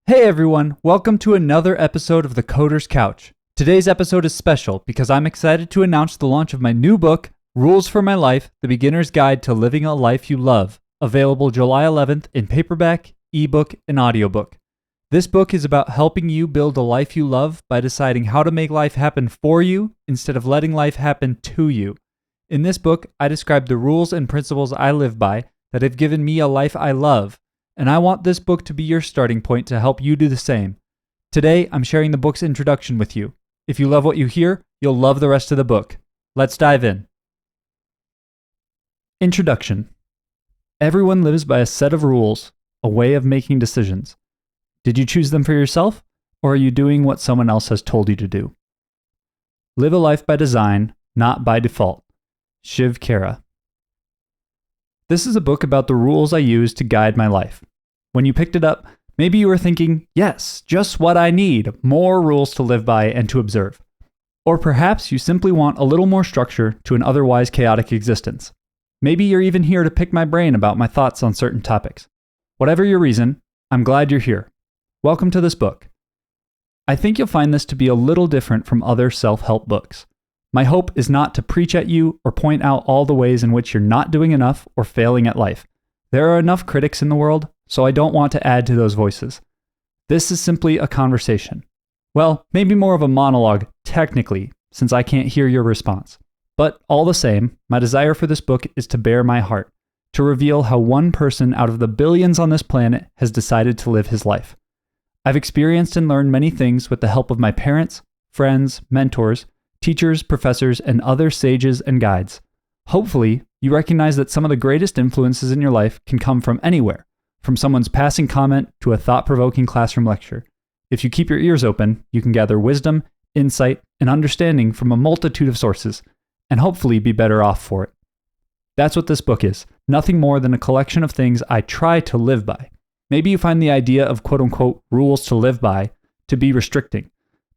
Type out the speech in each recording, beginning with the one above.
Hey everyone, welcome to another episode of The Coder's Couch. Today's episode is special because I'm excited to announce the launch of my new book, Rules for My Life, The Beginner's Guide to Living a Life You Love, available July 11th in paperback, ebook, and audiobook. This book is about helping you build a life you love by deciding how to make life happen for you instead of letting life happen to you. In this book, I describe the rules and principles I live by that have given me a life I love, and I want this book to be your starting point to help you do the same. Today, I'm sharing the book's introduction with you. If you love what you hear, you'll love the rest of the book. Let's dive in. Introduction. Everyone lives by a set of rules, a way of making decisions. Did you choose them for yourself, or are you doing what someone else has told you to do? Live a life by design, not by default. Shiv Khera. This is a book about the rules I use to guide my life. When you picked it up, maybe you were thinking, yes, just what I need, more rules to live by and to observe. Or perhaps you simply want a little more structure to an otherwise chaotic existence. Maybe you're even here to pick my brain about my thoughts on certain topics. Whatever your reason, I'm glad you're here. Welcome to this book. I think you'll find this to be a little different from other self-help books. My hope is not to preach at you or point out all the ways in which you're not doing enough or failing at life. There are enough critics in the world, so I don't want to add to those voices. This is simply a conversation. Well, maybe more of a monologue, technically, since I can't hear your response. But all the same, my desire for this book is to bare my heart, to reveal how one person out of the billions on this planet has decided to live his life. I've experienced and learned many things with the help of my parents, friends, mentors, teachers, professors, and other sages and guides. Hopefully, you recognize that some of the greatest influences in your life can come from anywhere, from someone's passing comment to a thought-provoking classroom lecture. If you keep your ears open, you can gather wisdom, insight, and understanding from a multitude of sources, and hopefully be better off for it. That's what this book is, nothing more than a collection of things I try to live by. Maybe you find the idea of quote-unquote rules to live by to be restricting,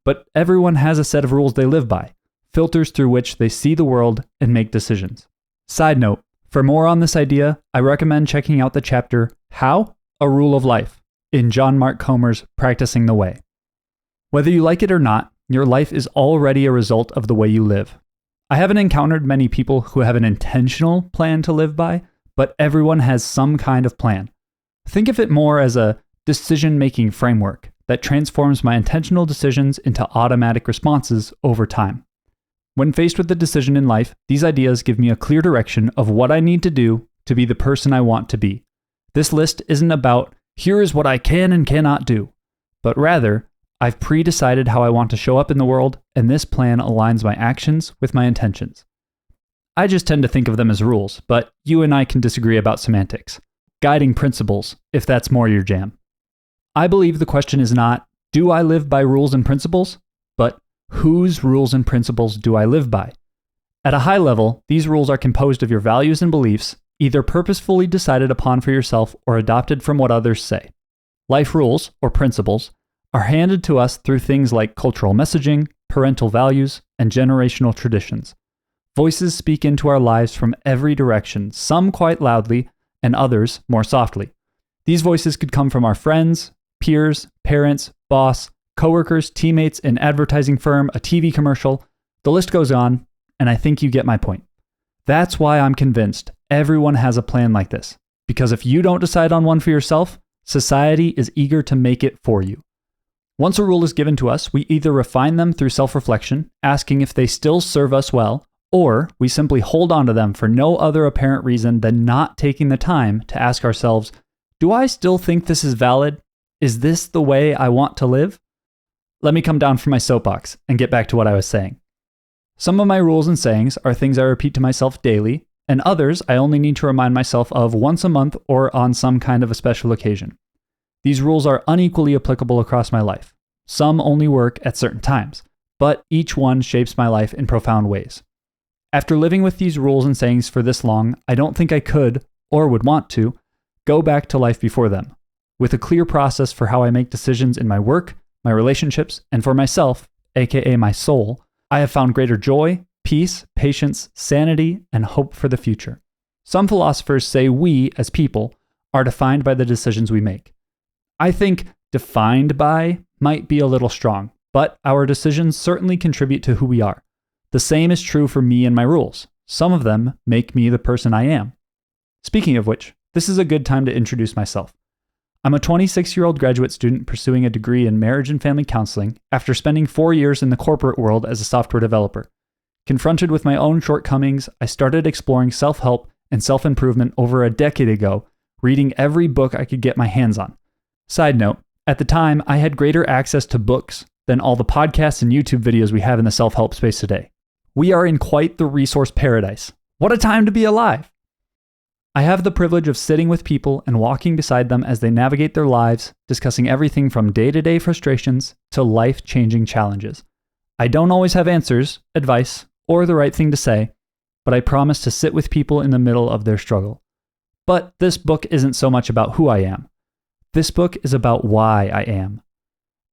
but everyone has a set of rules they live by, filters through which they see the world and make decisions. Side note, for more on this idea, I recommend checking out the chapter, How? A Rule of Life, in John Mark Comer's Practicing the Way. Whether you like it or not, your life is already a result of the way you live. I haven't encountered many people who have an intentional plan to live by, but everyone has some kind of plan. Think of it more as a decision-making framework that transforms my intentional decisions into automatic responses over time. When faced with a decision in life, these ideas give me a clear direction of what I need to do to be the person I want to be. This list isn't about, here is what I can and cannot do, but rather, I've pre-decided how I want to show up in the world, and this plan aligns my actions with my intentions. I just tend to think of them as rules, but you and I can disagree about semantics. Guiding principles, if that's more your jam. I believe the question is not, do I live by rules and principles? But whose rules and principles do I live by? At a high level, these rules are composed of your values and beliefs, either purposefully decided upon for yourself or adopted from what others say. Life rules, or principles, are handed to us through things like cultural messaging, parental values, and generational traditions. Voices speak into our lives from every direction, some quite loudly, and others more softly. These voices could come from our friends, peers, parents, boss, coworkers, teammates, an advertising firm, a TV commercial. The list goes on, and I think you get my point. That's why I'm convinced everyone has a plan like this, because if you don't decide on one for yourself, society is eager to make it for you. Once a rule is given to us, we either refine them through self-reflection, asking if they still serve us well, or we simply hold on to them for no other apparent reason than not taking the time to ask ourselves, do I still think this is valid? Is this the way I want to live? Let me come down from my soapbox and get back to what I was saying. Some of my rules and sayings are things I repeat to myself daily, and others I only need to remind myself of once a month or on some kind of a special occasion. These rules are unequally applicable across my life. Some only work at certain times, but each one shapes my life in profound ways. After living with these rules and sayings for this long, I don't think I could, or would want to, go back to life before them, with a clear process for how I make decisions in my work, my relationships, and for myself, aka my soul. I have found greater joy, peace, patience, sanity, and hope for the future. Some philosophers say we, as people, are defined by the decisions we make. I think Defined by might be a little strong, but our decisions certainly contribute to who we are. The same is true for me and my rules. Some of them make me the person I am. Speaking of which, this is a good time to introduce myself. I'm a 26-year-old graduate student pursuing a degree in marriage and family counseling after spending 4 years in the corporate world as a software developer. Confronted with my own shortcomings, I started exploring self-help and self-improvement over a decade ago, reading every book I could get my hands on. Side note, at the time, I had greater access to books than all the podcasts and YouTube videos we have in the self-help space today. We are in quite the resource paradise. What a time to be alive! I have the privilege of sitting with people and walking beside them as they navigate their lives, discussing everything from day-to-day frustrations to life-changing challenges. I don't always have answers, advice, or the right thing to say, but I promise to sit with people in the middle of their struggle. But this book isn't so much about who I am. This book is about why I am.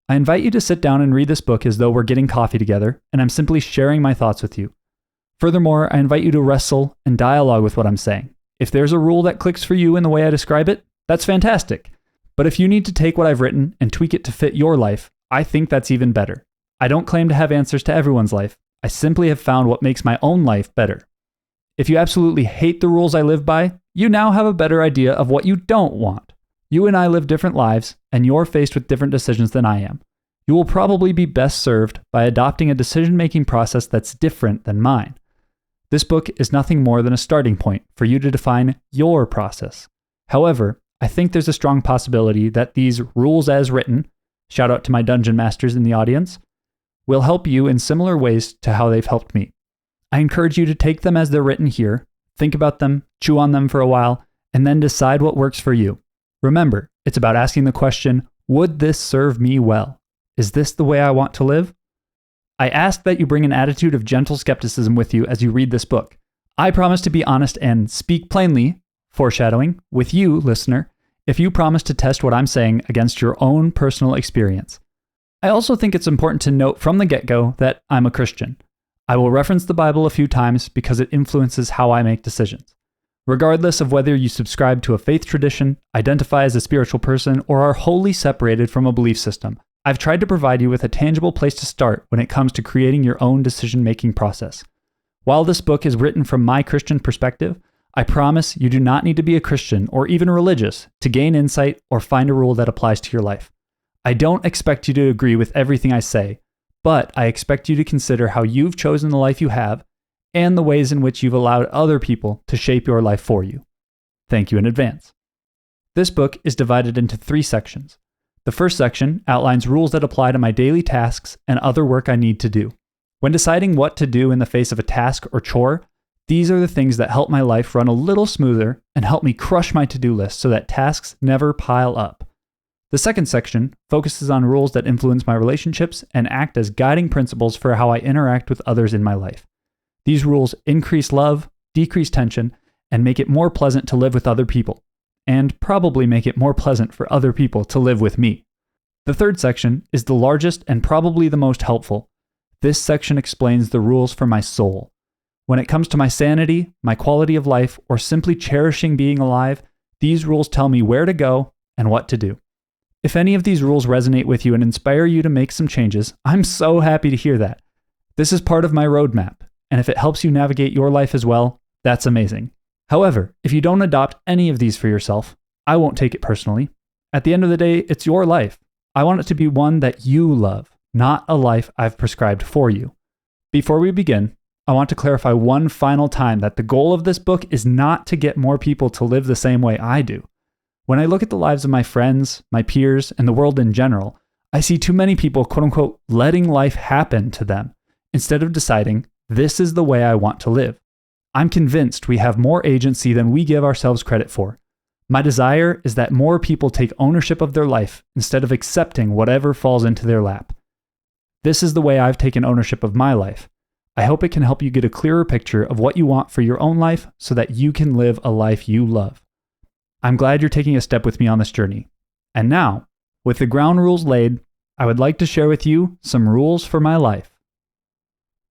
I invite you to sit down and read this book as though we're getting coffee together, and I'm simply sharing my thoughts with you. Furthermore, I invite you to wrestle and dialogue with what I'm saying. If there's a rule that clicks for you in the way I describe it, that's fantastic. But if you need to take what I've written and tweak it to fit your life, I think that's even better. I don't claim to have answers to everyone's life. I simply have found what makes my own life better. If you absolutely hate the rules I live by, you now have a better idea of what you don't want. You and I live different lives, and you're faced with different decisions than I am. You will probably be best served by adopting a decision-making process that's different than mine. This book is nothing more than a starting point for you to define your process. However, I think there's a strong possibility that these rules as written, shout out to my dungeon masters in the audience, will help you in similar ways to how they've helped me. I encourage you to take them as they're written here, think about them, chew on them for a while, and then decide what works for you. Remember, it's about asking the question, would this serve me well? Is this the way I want to live? I ask that you bring an attitude of gentle skepticism with you as you read this book. I promise to be honest and speak plainly, foreshadowing, with you, listener, if you promise to test what I'm saying against your own personal experience. I also think it's important to note from the get-go that I'm a Christian. I will reference the Bible a few times because it influences how I make decisions. Regardless of whether you subscribe to a faith tradition, identify as a spiritual person, or are wholly separated from a belief system, I've tried to provide you with a tangible place to start when it comes to creating your own decision-making process. While this book is written from my Christian perspective, I promise you do not need to be a Christian or even religious to gain insight or find a rule that applies to your life. I don't expect you to agree with everything I say, but I expect you to consider how you've chosen the life you have and the ways in which you've allowed other people to shape your life for you. Thank you in advance. This book is divided into 3 sections. The first section outlines rules that apply to my daily tasks and other work I need to do. When deciding what to do in the face of a task or chore, these are the things that help my life run a little smoother and help me crush my to-do list so that tasks never pile up. The second section focuses on rules that influence my relationships and act as guiding principles for how I interact with others in my life. These rules increase love, decrease tension, and make it more pleasant to live with other people, and probably make it more pleasant for other people to live with me. The third section is the largest and probably the most helpful. This section explains the rules for my soul. When it comes to my sanity, my quality of life, or simply cherishing being alive, these rules tell me where to go and what to do. If any of these rules resonate with you and inspire you to make some changes, I'm so happy to hear that. This is part of my roadmap, and if it helps you navigate your life as well, that's amazing. However, if you don't adopt any of these for yourself, I won't take it personally. At the end of the day, it's your life. I want it to be one that you love, not a life I've prescribed for you. Before we begin, I want to clarify one final time that the goal of this book is not to get more people to live the same way I do. When I look at the lives of my friends, my peers, and the world in general, I see too many people, quote unquote, letting life happen to them, instead of deciding, this is the way I want to live. I'm convinced we have more agency than we give ourselves credit for. My desire is that more people take ownership of their life instead of accepting whatever falls into their lap. This is the way I've taken ownership of my life. I hope it can help you get a clearer picture of what you want for your own life so that you can live a life you love. I'm glad you're taking a step with me on this journey. And now, with the ground rules laid, I would like to share with you some rules for my life.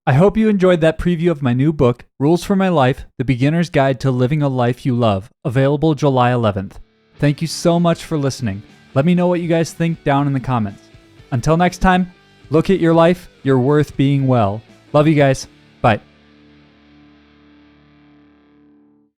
I hope you enjoyed that preview of my new book, Rules for My Life, The Beginner's Guide to Living a Life You Love, available July 11th. Thank you so much for listening. Let me know what you guys think down in the comments. Until next time, look at your life. You're worth being well. Love you guys.